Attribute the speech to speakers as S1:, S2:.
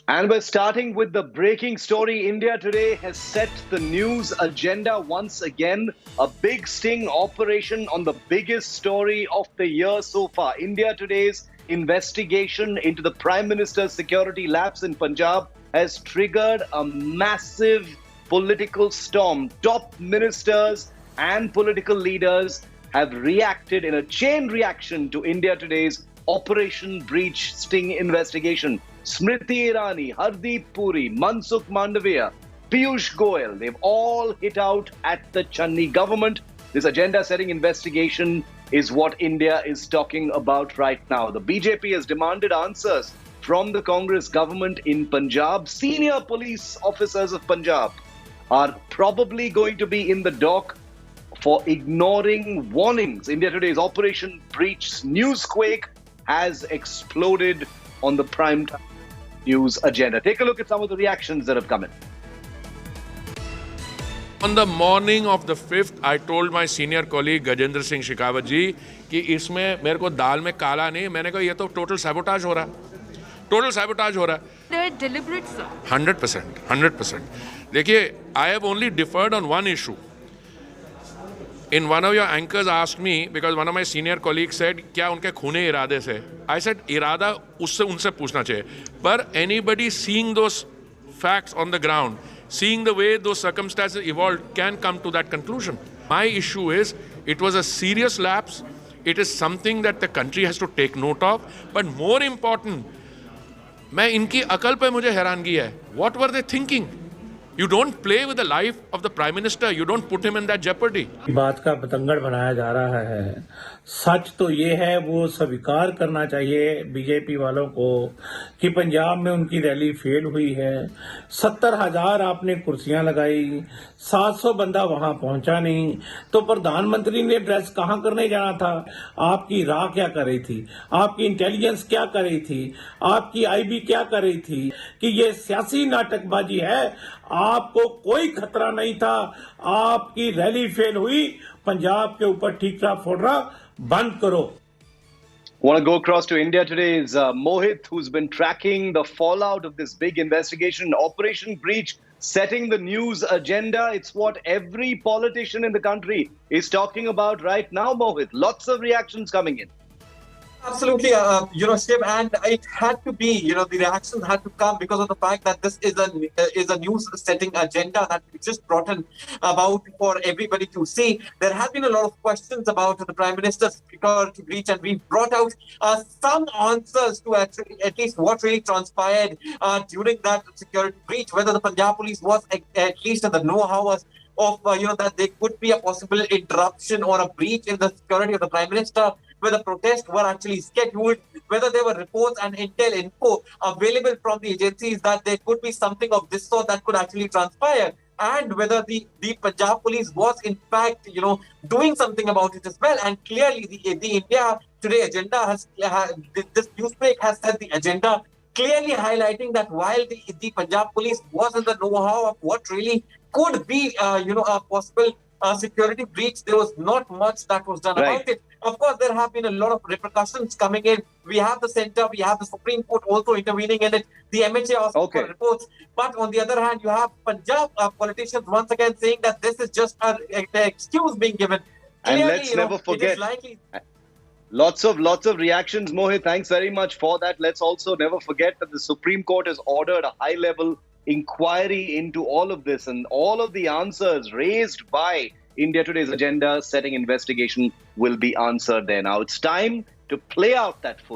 S1: And we're starting with the breaking story. India Today has set the news agenda once again. A big sting operation on the biggest story of the year so far. India Today's investigation into the Prime Minister's security lapse in Punjab has triggered a massive political storm. Top ministers and political leaders have reacted in a chain reaction to India Today's Operation Breach sting investigation. Smriti Irani, Hardeep Puri, Mansukh Mandavia, Piyush Goyal, they've all hit out at the Channi government. This agenda-setting investigation is what India is talking about right now. The BJP has demanded answers from the Congress government in Punjab. Senior police officers of Punjab are probably going to be in the dock for ignoring warnings. India Today's Operation Breach newsquake has exploded on the prime time news agenda. Take a look at some of the reactions that have come in.
S2: On the morning of the 5th, I told my senior colleague Gajendra Singh Shekhawat ji कि इसमें मेरे को दाल में काला नहीं, मैंने कहा ये तो टोटल सैबोटाज हो रहा है, टोटल सैबोटाज हो रहा है.
S3: They're deliberate, sir.
S2: 100%. देखिए, I have only differed on one issue. In one of your anchors asked me, because one of my senior colleagues said, क्या उनके खूने इरादे से? I said, इरादा उससे उनसे पूछना चाहिए. But anybody seeing those facts on the ground, seeing the way those circumstances evolved, can come to that conclusion. My issue is, it was a serious lapse. It is something that the country has to take note of. But more important, मैं इनकी अकल पे मुझे हैरानगी है. What were they thinking? You don't play with the life of the Prime Minister. You don't put him in that jeopardy.
S4: बात का पतंगड़ बनाया जा रहा है. सच तो ये है, वो स्वीकार करना चाहिए बीजेपी वालों को कि पंजाब में उनकी रैली फेल हुई है. 70,000 आपने कुर्सियां लगाई, 700 बंदा वहां पहुंचा नहीं, तो प्रधानमंत्री ने एड्रेस कहां करने जाना था? आपकी राह क्या कर रही थी? आपकी इंटेलिजेंस क्या कर रही थी? आपकी आईबी क्या कर रही थी? कि ये सियासी नाटकबाजी है. आपको कोई खतरा नहीं था. आपकी रैली फेल हुई. पंजाब के ऊपर ठीकरा फोड़ना बंद करो.
S1: Want to go across to India Today's Mohit, who's been tracking the fallout of this big investigation, Operation Breach, setting the news agenda. It's what every politician in the country is talking about right now, Mohit. Lots of reactions coming in.
S5: Absolutely, Shiv, and it had to be, the reactions had to come because of the fact that this is a news-setting agenda that we just brought in about for everybody to see. There have been a lot of questions about the Prime Minister's security breach, and we brought out some answers to actually at least what really transpired during that security breach, whether the Punjab police was at least in the know-how of, that there could be a possible interruption or a breach in the security of the Prime Minister, whether protests were actually scheduled, whether there were reports and info available from the agencies that there could be something of this sort that could actually transpire, and whether the Punjab police was in fact, doing something about it as well. And clearly the India Today agenda this newspaper has set the agenda, clearly highlighting that while the Punjab police was in the know-how of what really could be, a possible security breach, there was not much that was done about it. Of course, there have been a lot of repercussions coming in. We have the center, we have the Supreme Court also intervening in it. The MHA also for reports. But on the other hand, you have Punjab politicians once again saying that this is just an excuse being given. Clearly,
S1: and let's never forget, lots of reactions, Mohit. Thanks very much for that. Let's also never forget that the Supreme Court has ordered a high-level inquiry into all of this, and all of the answers raised by India Today's agenda setting investigation will be answered there. Now it's time to play out that full